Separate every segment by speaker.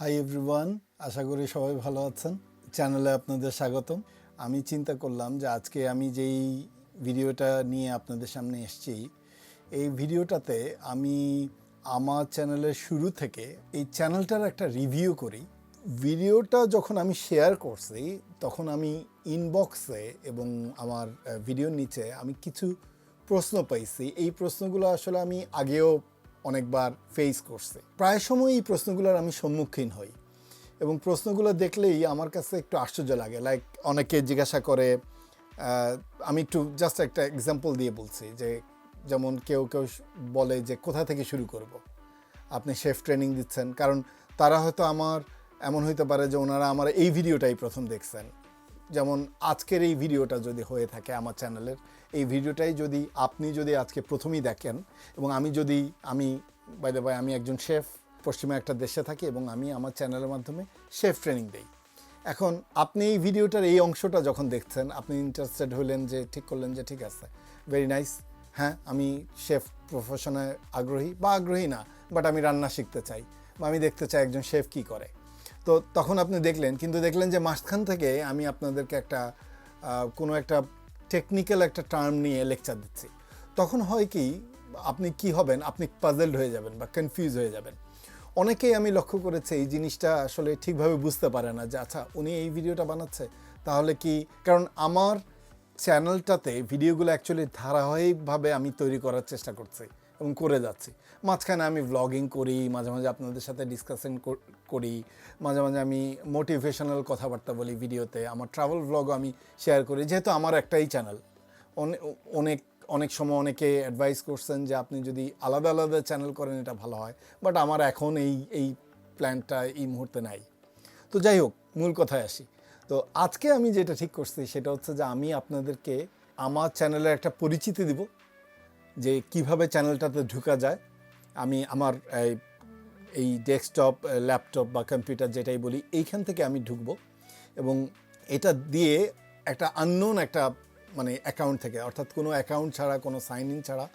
Speaker 1: Hi everyone, আশা করি সবাই ভালো আছেন। চ্যানেলে আপনাদের স্বাগতম। আমি চিন্তা করলাম যে আজকে আমি যেই ভিডিওটা নিয়ে আপনাদের সামনে এসেছি, এই ভিডিওটাতে আমি আমার চ্যানেলের শুরু থেকে এই চ্যানেলটার একটা রিভিউ করি। ভিডিওটা যখন আমি শেয়ার করছি তখন আমি ইনবক্সে এবং আমার ভিডিওর নিচে আমি কিছু প্রশ্ন পাইছি। এই প্রশ্নগুলো আসলে আমি আগেও অনেকবার ফেস করছি। প্রায় সময় এই প্রশ্নগুলোর আমি সম্মুখীন হই এবং প্রশ্নগুলো দেখলেই আমার কাছে একটু আশ্চর্য লাগে। লাইক অনেকে জিজ্ঞাসা করে, আমি একটু জাস্ট একটা এক্সাম্পল দিয়ে বলছি, যে যেমন কেউ কেউ বলে যে কোথা থেকে শুরু করব। আপনি শেফ ট্রেনিং দিচ্ছেন, কারণ তারা হয়তো আমার এমন হইতে পারে যে ওনারা আমার এই ভিডিওটাই প্রথম দেখছেন। যেমন আজকের এই ভিডিওটা যদি হয়ে থাকে আমার চ্যানেলের, এই ভিডিওটাই যদি আপনি আজকে প্রথমেই দেখেন, এবং আমি বাই দ্য ওয়ে আমি একজন শেফ, পশ্চিমা একটা দেশে থাকি এবং আমি আমার চ্যানেলের মাধ্যমে শেফ ট্রেনিং দেই। এখন আপনি এই ভিডিওটার এই অংশটা যখন দেখছেন, আপনি ইন্টারেস্টেড হলেন, যে ঠিক করলেন যে ঠিক আছে, ভেরি নাইস, হ্যাঁ আমি শেফ প্রফেশনে আগ্রহী না, বাট আমি রান্না শিখতে চাই বা আমি দেখতে চাই একজন শেফ কী করে। তো তখন আপনি দেখলেন যে মাঝখান থেকে আমি আপনাদেরকে কোনো একটা টেকনিক্যাল একটা টার্ম নিয়ে লেকচার দিচ্ছি। তখন হয় কি, আপনি কি হবেন, আপনি পাজলড হয়ে যাবেন বা কনফিউজ হয়ে যাবেন। অনেকেই আমি লক্ষ্য করেছি এই জিনিসটা আসলে ঠিকভাবে বুঝতে পারে না যে আচ্ছা উনি এই ভিডিওটা বানাচ্ছে, তাহলে কি, কারণ আমার চ্যানেলটাতে ভিডিওগুলো অ্যাকচুয়ালি ধারাবাহিকভাবে আমি তৈরি করার চেষ্টা করছি এবং করে যাচ্ছি। মাঝখানে আমি ভ্লগিং করি, মাঝে মাঝে আপনাদের সাথে ডিসকাশন করি, মাঝে মাঝে আমি মোটিভেশনাল কথাবার্তা বলি ভিডিওতে, আমার ট্রাভেল ভ্লগও আমি শেয়ার করি, যেহেতু আমার একটাই চ্যানেল। অনেক সময় অনেকে অ্যাডভাইস করছেন যে আপনি যদি আলাদা আলাদা চ্যানেল করেন এটা ভালো হয়, বাট আমার এখন এই প্ল্যানটা এই মুহূর্তে নাই। তো যাই হোক, মূল কথায় আসি। তো আজকে আমি যেটা ঠিক করছি সেটা হচ্ছে যে আমি আপনাদেরকে আমার চ্যানেলের একটা পরিচিতি দিব, যে কিভাবে চ্যানেলটাতে ঢোকা যায়। আমি আমার এই ডেস্কটপ, ল্যাপটপ বা কম্পিউটার যেটাই বলি, এইখান থেকে আমি ঢুকবো এবং এটা দিয়ে একটা আননোন একটা অ্যাকাউন্ট থেকে, অর্থাৎ কোনো অ্যাকাউন্ট ছাড়া, কোনো সাইন ইন ছাড়া,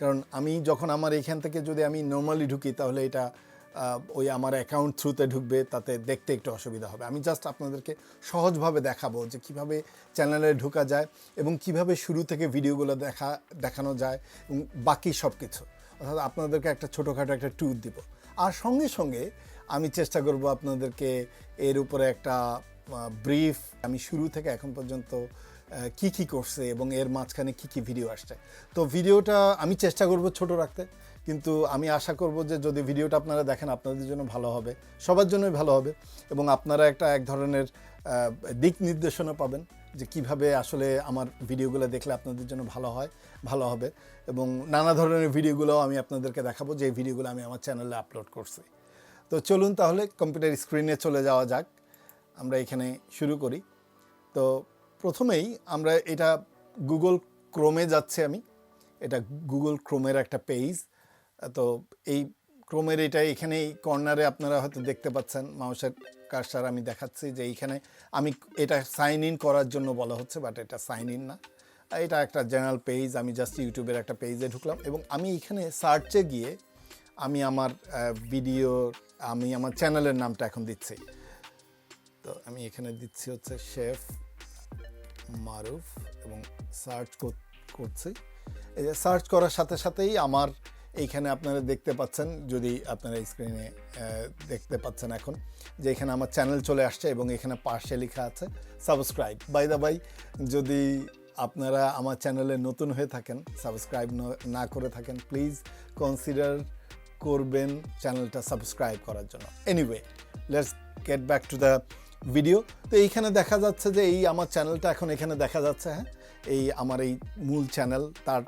Speaker 1: কারণ আমি যখন আমার এইখান থেকে যদি আমি নর্মালি ঢুকি তাহলে এটা ওই আমার অ্যাকাউন্ট থ্রুতে ঢুকবে, তাতে দেখতে একটু অসুবিধা হবে। আমি জাস্ট আপনাদেরকে সহজভাবে দেখাবো যে কিভাবে চ্যানেলে ঢোকা যায় এবং কিভাবে শুরু থেকে ভিডিওগুলো দেখানো যায় এবং বাকি সব কিছু, অর্থাৎ আপনাদেরকে একটা ছোটোখাটো একটা ট্যুর দিব। আর সঙ্গে সঙ্গে আমি চেষ্টা করব আপনাদেরকে এর উপরে একটা ব্রিফ, আমি শুরু থেকে এখন পর্যন্ত কি করছে এবং এর মাঝখানে কি ভিডিও আসছে। তো ভিডিওটা আমি চেষ্টা করব ছোট রাখতে, কিন্তু আমি আশা করব যে যদি ভিডিওটা আপনারা দেখেন আপনাদের জন্য ভালো হবে, সবার জন্যই ভালো হবে, এবং আপনারা এক ধরনের দিক নির্দেশনা পাবেন যে কিভাবে আসলে আমার ভিডিওগুলো দেখলে আপনাদের জন্য ভালো হবে। এবং নানা ধরনের ভিডিওগুলোও আমি আপনাদেরকে দেখাবো, যে ভিডিওগুলো আমি আমার চ্যানেলে আপলোড করছি। তো চলুন তাহলে কম্পিউটার স্ক্রিনে চলে যাওয়া যাক, আমরা এখানে শুরু করি। তো প্রথমেই আমরা এটা গুগল ক্রোমে যাচ্ছে, এটা গুগল ক্রোমের একটা পেজ। তো এই ক্রোমের এখানেই কর্নারে আপনারা হয়তো দেখতে পাচ্ছেন মাউসের কার্সার, আমি দেখাচ্ছি যে এইখানে আমি এটা সাইন ইন করার জন্য বলা হচ্ছে, বাট এটা সাইন ইন না, এটা একটা জেনারেল পেজ। আমি জাস্ট ইউটিউবের একটা পেজে ঢুকলাম এবং আমি এখানে সার্চে গিয়ে আমি আমার আমার চ্যানেলের নামটা এখন দিচ্ছি। তো আমি এখানে দিচ্ছি হচ্ছে শেফ মারুফ এবং সার্চ করছি। এই যে সার্চ করার সাথে সাথেই আমার এইখানে আপনারা দেখতে পাচ্ছেন, যদি আপনারা স্ক্রিনে দেখতে পাচ্ছেন এখন, যে এখানে আমার চ্যানেল চলে আসছে এবং এখানে পাশে লেখা আছে সাবস্ক্রাইব। বাই দ্য বাই, যদি আপনারা আমার চ্যানেলে নতুন হয়ে থাকেন, সাবস্ক্রাইব না করে থাকেন, প্লিজ কনসিডার করবেন চ্যানেলটা সাবস্ক্রাইব করার জন্য। Anyway, let's get back to the video. তো এইখানে দেখা যাচ্ছে যে এই আমার চ্যানেলটা এখন এখানে দেখা যাচ্ছে, হ্যাঁ, এই আমার এই মূল চ্যানেল, তার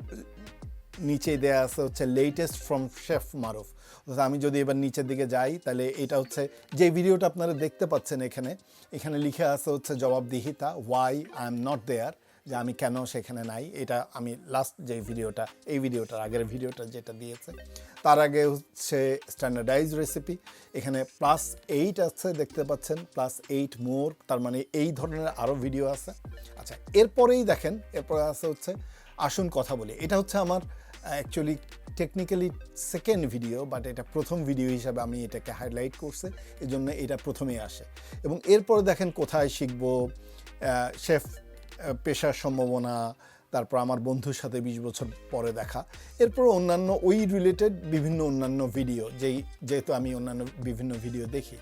Speaker 1: নিচে দেয়া আছে হচ্ছে লেটেস্ট ফ্রম শেফ মারুফ। অর্থাৎ আমি যদি এবার নিচের দিকে যাই, তাহলে এটা হচ্ছে যে ভিডিওটা আপনারা দেখতে পাচ্ছেন, এখানে লিখে আছে হচ্ছে জবাবদিহিতা, why I am not there, যে আমি কেন সেখানে নাই। এটা আমি লাস্ট যে এই ভিডিওটার আগের ভিডিওটা যেটা দিয়েছে, তার আগে হচ্ছে স্ট্যান্ডার্ডাইজ রেসিপি, এখানে +8 আছে দেখতে পাচ্ছেন, +8 মোর, তার মানে এই ধরনের আরও ভিডিও আছে। আচ্ছা, এরপরে আছে হচ্ছে আসুন কথা বলি। এটা হচ্ছে আমার actually technically second video, but এটা প্রথম ভিডিও হিসাবে আমি এটাকে হাইলাইট করছি, এই জন্য এটা প্রথমেই আসে। এবং এরপরে দেখেন কোথায় শিখব, শেফ পেশার সম্ভাবনা, তারপর আমার বন্ধুর সাথে 20 বছর পরে দেখা, এরপর অন্যান্য ওই রিলেটেড বিভিন্ন অন্যান্য ভিডিও, যেহেতু আমি অন্যান্য বিভিন্ন ভিডিও দেখি,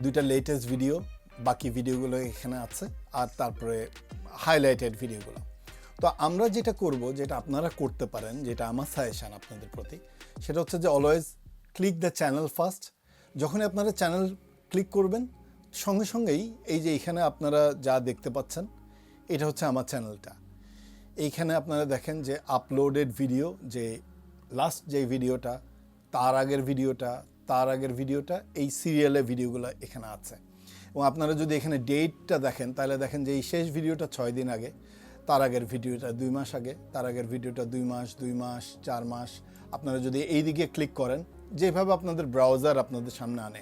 Speaker 1: 2টা লেটেস্ট ভিডিও, বাকি ভিডিওগুলো এখানে আছে, আর তারপরে হাইলাইটেড ভিডিওগুলো। তো আমরা যেটা করব, যেটা আপনারা করতে পারেন, যেটা আমার সাজেশন আপনাদের প্রতি, সেটা হচ্ছে যে always click the channel first. যখনই আপনারা চ্যানেল ক্লিক করবেন, সঙ্গে সঙ্গেই এই যে এখানে আপনারা যা দেখতে পাচ্ছেন, এটা হচ্ছে আমার চ্যানেলটা। এইখানে আপনারা দেখেন যে আপলোডেড ভিডিও, যে লাস্ট যে ভিডিওটা, তার আগের ভিডিওটা, তার আগের ভিডিওটা, এই সিরিয়ালের ভিডিওগুলো এখানে আছে। এবং আপনারা যদি এখানে ডেটটা দেখেন, তাহলে দেখেন যে এই শেষ ভিডিওটা 6 দিন আগে, তার আগের ভিডিওটা 2 মাস আগে, তার আগের ভিডিওটা 2 মাস, 2 মাস, 4 মাস। আপনারা যদি এই দিকে ক্লিক করেন, যেভাবে আপনাদের ব্রাউজার আপনাদের সামনে আনে,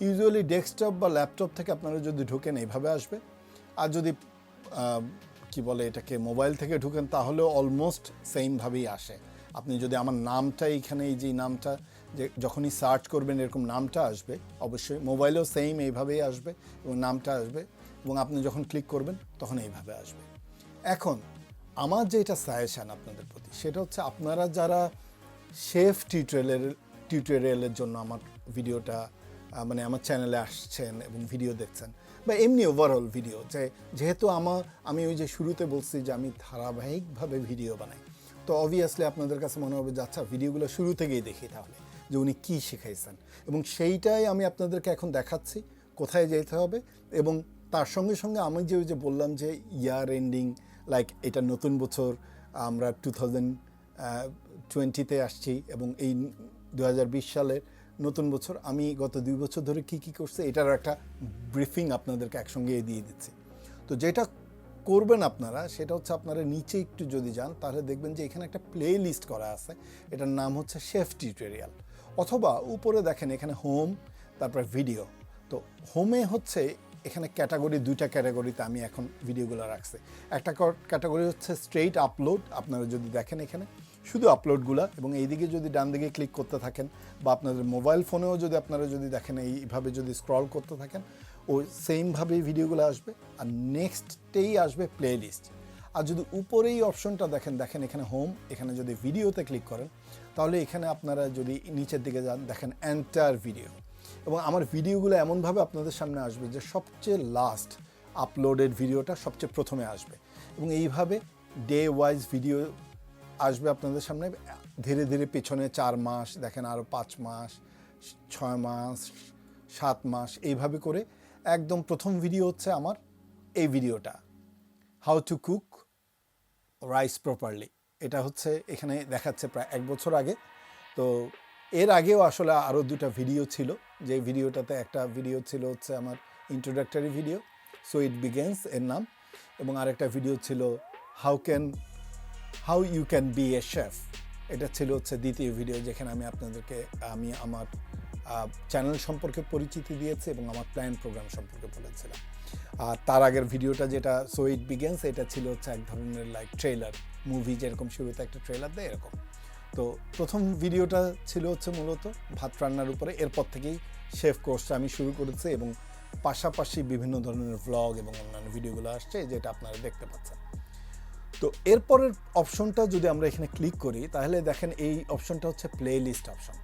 Speaker 1: ইউজুয়ালি ডেস্কটপ বা ল্যাপটপ থেকে আপনারা যদি ঢোকেন এইভাবে আসবে, আর যদি কি বলে এটাকে মোবাইল থেকে ঢুকেন, তাহলেও অলমোস্ট সেমভাবেই আসে। আপনি যদি আমার নামটা এইখানে, এই যে নামটা, যে যখনই সার্চ করবেন এরকম নামটা আসবে, অবশ্যই মোবাইলেও সেম এইভাবেই আসবে এবং নামটা আসবে, এবং আপনি যখন ক্লিক করবেন তখন এইভাবে আসবে। এখন আমার যেটা সাজেশন আপনাদের প্রতি, সেটা হচ্ছে আপনারা যারা শেফ টিউটোরিয়ালের জন্য আমার ভিডিওটা মানে আমার চ্যানেলে আসছেন এবং ভিডিও দেখছেন, বা এমনি ওভারঅল ভিডিও, যেহেতু আমি ওই যে শুরুতে বলছি যে আমি ধারাবাহিকভাবে ভিডিও বানাই, তো অবভিয়াসলি আপনাদের কাছে মনে হবে যে আচ্ছা ভিডিওগুলো শুরু থেকেই দেখি তাহলে, যে উনি কী শিখাইছেন, এবং সেইটাই আমি আপনাদেরকে এখন দেখাচ্ছি কোথায় যেতে হবে। এবং তার সঙ্গে সঙ্গে আমি যে বললাম যে ইয়ার এন্ডিং, লাইক এটা নতুন বছর, আমরা 2020-তে আসছি, এবং এই 2020 সালের নতুন বছর আমি গত 2 বছর ধরে কী করছি, এটার একটা ব্রিফিং আপনাদেরকে একসঙ্গে দিয়ে দিচ্ছি। তো যেটা করবেন আপনারা, সেটা হচ্ছে আপনারা নিচে একটু যদি যান, তাহলে দেখবেন যে এখানে একটা প্লে লিস্ট করা আছে, এটার নাম হচ্ছে শেফ টিউটোরিয়াল। অথবা উপরে দেখেন এখানে হোম, তারপর ভিডিও। তো হোমে হচ্ছে এখানে ক্যাটাগরি, 2টা ক্যাটাগরিতে আমি এখন ভিডিওগুলো রাখছি। একটা ক্যাটাগরি হচ্ছে স্ট্রেইট আপলোড, আপনারা যদি দেখেন এখানে শুধু আপলোডগুলো, এবং এইদিকে যদি ডান দিকে ক্লিক করতে থাকেন, বা আপনাদের মোবাইল ফোনেও যদি আপনারা যদি দেখেন, এইভাবে যদি স্ক্রল করতে থাকেন, ও সেমভাবেই ভিডিওগুলো আসবে। আর নেক্সটেই আসবে প্লে লিস্ট। আর যদি উপরেই অপশনটা দেখেন এখানে হোম, এখানে যদি ভিডিওতে ক্লিক করেন, তাহলে এখানে আপনারা যদি নিচের দিকে যান, দেখেন এন্টায়ার ভিডিও। এবং আমার ভিডিওগুলো এমনভাবে আপনাদের সামনে আসবে যে সবচেয়ে লাস্ট আপলোডেড ভিডিওটা সবচেয়ে প্রথমে আসবে, এবং এইভাবে ডে ওয়াইজ ভিডিও আসবে আপনাদের সামনে। ধীরে ধীরে পেছনে 4 মাস দেখেন, আরও 5 মাস, 6 মাস, 7 মাস, এইভাবে করে একদম প্রথম ভিডিও হচ্ছে আমার এই ভিডিওটা, how to cook rice properly. এটা হচ্ছে এখানে দেখাচ্ছে প্রায় 1 বছর আগে। তো এর আগেও আসলে আরও 2টা ভিডিও ছিল, যে ভিডিওটাতে একটা ভিডিও ছিল হচ্ছে আমার introductory video, so it begins এর নাম, এবং আরেকটা ভিডিও ছিল how you can be a chef. এটা ছিল হচ্ছে দ্বিতীয় ভিডিও, যেখানে আমি আপনাদেরকে আমার চ্যানেল সম্পর্কে পরিচিতি দিয়েছি এবং আমার প্ল্যান প্রোগ্রাম সম্পর্কে বলেছিলাম। আর তার আগের ভিডিওটা যেটা সো ইট বিগেন্স, এটা ছিল হচ্ছে এক ধরনের লাইক ট্রেলার, মুভি যেরকম শুরুতে একটা ট্রেলার দেয় এরকম। তো প্রথম ভিডিওটা ছিল হচ্ছে মূলত ভাত রান্নার উপরে। এরপর থেকেই শেফ কোর্সটা আমি শুরু করেছি, এবং পাশাপাশি বিভিন্ন ধরনের ভ্লগ এবং অন্যান্য ভিডিওগুলো আসছে, যেটা আপনারা দেখতে পাচ্ছেন। তো এরপরের অপশনটা যদি আমরা এখানে ক্লিক করি, তাহলে দেখেন এই অপশনটা হচ্ছে প্লে লিস্ট অপশন।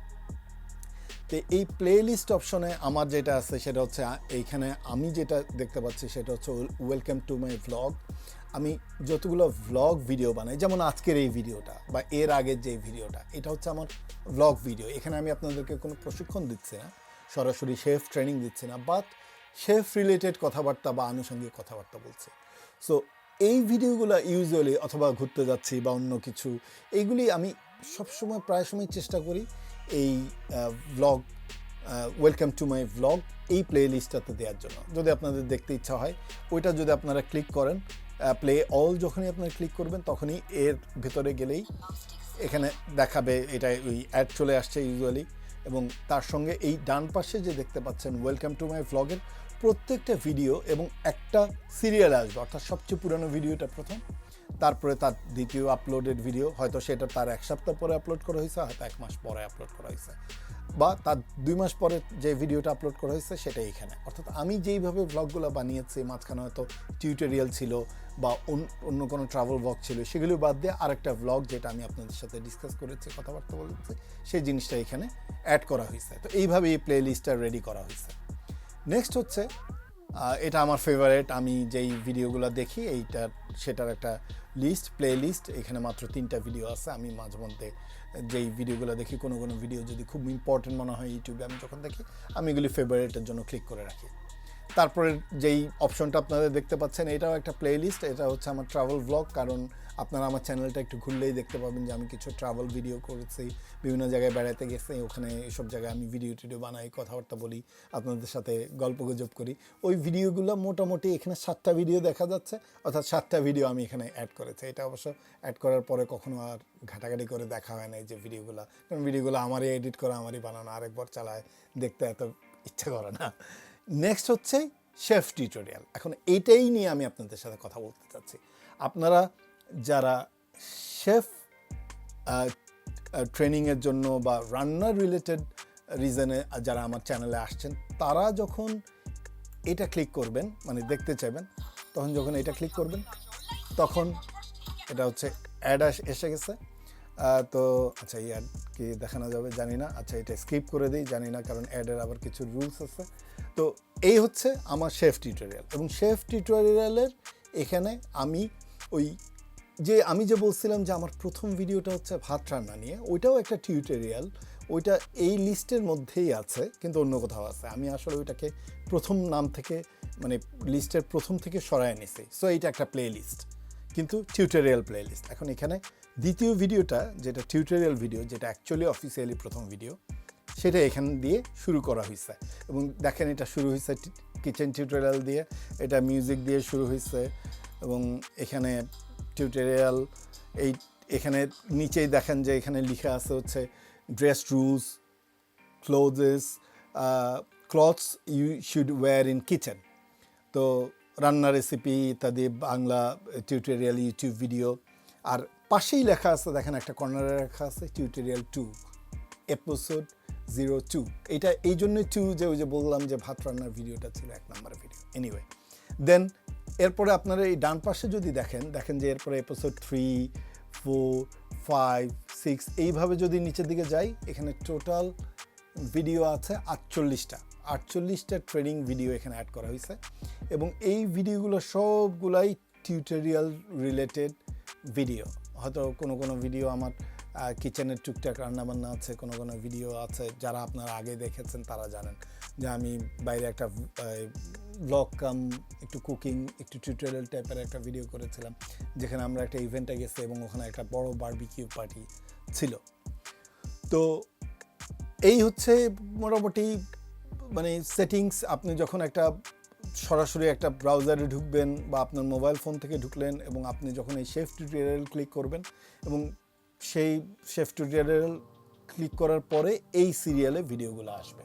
Speaker 1: তো এই প্লে লিস্ট অপশনে আমার যেটা আছে সেটা হচ্ছে এইখানে আমি যেটা দেখতে পাচ্ছি সেটা হচ্ছে ওয়েলকাম টু মাই ভ্লগ। আমি যতগুলো ভ্লগ ভিডিও বানাই, যেমন আজকের এই ভিডিওটা বা এর আগের যে ভিডিওটা, এটা হচ্ছে আমার ভ্লগ ভিডিও। এখানে আমি আপনাদেরকে কোনো প্রশিক্ষণ দিচ্ছি না, সরাসরি শেফ ট্রেনিং দিচ্ছি না, বাট শেফ রিলেটেড কথাবার্তা বা আনুষঙ্গিক কথাবার্তা বলছি। সো এই ভিডিওগুলো ইউজুয়ালি অথবা ঘুরতে যাচ্ছি বা অন্য কিছু, এইগুলি আমি সবসময় প্রায় সময় চেষ্টা করি এই vlog welcome to my vlog এই প্লে লিস্টটাতে দেওয়ার জন্য। যদি আপনাদের দেখতে ইচ্ছা হয়, ওইটা যদি আপনারা ক্লিক করেন, প্লে অল যখনই আপনারা ক্লিক করবেন, তখনই এর ভেতরে গেলেই এখানে দেখাবে, এটা ওই অ্যাড চলে আসছে ইউজুয়ালি। এবং তার সঙ্গে এই ডান পাশে যে দেখতে পাচ্ছেন ওয়েলকাম টু মাই ভ্লগের প্রত্যেকটা ভিডিও এবং একটা সিরিয়াল আসবে, অর্থাৎ সবচেয়ে পুরানো ভিডিওটা প্রথম, তারপরে তার দ্বিতীয় আপলোডেড ভিডিও, হয়তো সেটা তার 1 সপ্তাহ পরে আপলোড করা হয়েছে, হয়তো 1 মাস পরে আপলোড করা হয়েছে, বা তার 2 মাস পরে যে ভিডিওটা আপলোড করা হয়েছে সেটাই এখানে। অর্থাৎ আমি যেইভাবে ভ্লগগুলো বানিয়েছি, মাঝখানে হয়তো টিউটোরিয়াল ছিল বা অন্য কোনো ট্রাভেল ভ্লগ ছিল, সেগুলো বাদ দিয়ে আরেকটা ভ্লগ যেটা আমি আপনাদের সাথে ডিসকাস করেছি, কথাবার্তা বলেছি, সেই জিনিসটা এখানে অ্যাড করা হয়েছে। তো এইভাবে এই প্লে লিস্টটা রেডি করা হয়েছে। নেক্সট হচ্ছে এটা আমার ফেভারিট, আমি যেই ভিডিওগুলো দেখি সেটার একটা লিস্ট, প্লে লিস্ট। এখানে মাত্র 3টা ভিডিও আছে। আমি মাঝে মধ্যে যেই ভিডিওগুলো দেখি, কোনো ভিডিও যদি খুব ইম্পর্টেন্ট মনে হয় ইউটিউবে, আমি যখন দেখি আমি এগুলি ফেভারিটের জন্য ক্লিক করে রাখি। তারপরে যেই অপশনটা আপনারা দেখতে পাচ্ছেন, এটাও একটা প্লে লিস্ট। এটা হচ্ছে আমার ট্রাভেল ভ্লগ, কারণ আপনারা আমার চ্যানেলটা একটু ঘুরলেই দেখতে পাবেন যে আমি কিছু ট্রাভেল ভিডিও করেছি, বিভিন্ন জায়গায় বেড়াতে গেছি, ওখানে এইসব জায়গায় আমি ভিডিও বানাই, কথাবার্তা বলি, আপনাদের সাথে গল্পগুজব করি। ওই ভিডিওগুলো মোটামুটি এখানে 7টা ভিডিও দেখা যাচ্ছে, অর্থাৎ 7টা ভিডিও আমি এখানে অ্যাড করেছি। এটা অবশ্য অ্যাড করার পরে কখনো আর ঘাটাঘাটি করে দেখা হয় না এই যে ভিডিওগুলো, কারণ ভিডিওগুলো আমারই এডিট করা, আমারই বানানো, আরেকবার চালায় দেখতে এত ইচ্ছা করে না। নেক্সট হচ্ছে শেফ টিউটোরিয়াল। এখন এইটাই নিয়ে আমি আপনাদের সাথে কথা বলতে চাচ্ছি। আপনারা যারা শেফ ট্রেনিংয়ের জন্য বা রান্নার রিলেটেড রিজনে যারা আমার চ্যানেলে আসছেন, তারা যখন এটা ক্লিক করবেন, মানে দেখতে চাইবেন, তখন যখন এটা ক্লিক করবেন, তখন এটা হচ্ছে অ্যাড এসে গেছে। তো আচ্ছা, এই অ্যাড কি দেখানো যাবে জানি না। আচ্ছা, এটা স্কিপ করে দিই, জানি না, কারণ অ্যাডের আবার কিছু রুলস আছে। তো এই হচ্ছে আমার শেফ টিউটোরিয়াল, এবং শেফ টিউটোরিয়ালের এখানে আমি আমি যে বলছিলাম যে আমার প্রথম ভিডিওটা হচ্ছে ভাত রান্না নিয়ে, ওইটাও একটা টিউটোরিয়াল। ওইটা এই লিস্টের মধ্যেই আছে, কিন্তু অন্য কোথাও আছে। আমি আসলে ওইটাকে প্রথম নাম থেকে, মানে লিস্টের প্রথম থেকে সরায় নিছি। সো এইটা একটা প্লে লিস্ট, কিন্তু টিউটোরিয়াল প্লে লিস্ট। এখন এখানে দ্বিতীয় ভিডিওটা, যেটা টিউটোরিয়াল ভিডিও, যেটা অ্যাকচুয়ালি অফিসিয়ালি প্রথম ভিডিও, সেটা এখান দিয়ে শুরু করা হয়েছে। এবং দেখেন, এটা শুরু হয়েছে কিচেন টিউটোরিয়াল দিয়ে, এটা মিউজিক দিয়ে শুরু হয়েছে, এবং এখানে টিউটোরিয়াল এখানে নিচেই দেখেন যে এখানে লেখা আছে হচ্ছে dress rules, clothes you should wear in kitchen. তো রান্না রেসিপি ইত্যাদি, বাংলা টিউটোরিয়াল, ইউটিউব ভিডিও। আর পাশেই লেখা আছে, দেখেন একটা কর্নারে লেখা আছে টিউটোরিয়াল 2, এপিসোড 02। এটা এই জন্যই 2, যে ওই যে বললাম যে ভাত রান্নার ভিডিওটা ছিল 1 নম্বর ভিডিও। এনিওয়ে, দেন এরপরে আপনারা এই ডান পাশে যদি দেখেন যে এরপরে এপিসোড 3, 4, 5, 6 এইভাবে যদি নিচের দিকে যাই, এখানে টোটাল ভিডিও আছে 48টা ট্রেনিং ভিডিও এখানে অ্যাড করা হয়েছে। এবং এই ভিডিওগুলো সবগুলাই টিউটোরিয়াল রিলেটেড ভিডিও। হয়তো কোনো ভিডিও আমার কিচেনের টুকটাক রান্নাবান্না আছে, কোনো ভিডিও আছে যারা আপনারা আগে দেখেছেন তারা জানেন যে আমি বাইরে একটা ব্লগ কাম একটু কুকিং, একটু টিউটোরিয়াল টাইপের একটা ভিডিও করেছিলাম, যেখানে আমরা একটা ইভেন্টে গেছি এবং ওখানে একটা বড় বারবিকিউ পার্টি ছিল। তো এই হচ্ছে মোটামুটি মানে সেটিংস। আপনি যখন সরাসরি একটা ব্রাউজারে ঢুকবেন বা আপনার মোবাইল ফোন থেকে ঢুকলেন, এবং আপনি যখন এই শেফ টিউটোরিয়াল ক্লিক করবেন, এবং সেই শেফ টিউটোরিয়াল ক্লিক করার পরে এই সিরিয়ালে ভিডিওগুলো আসবে।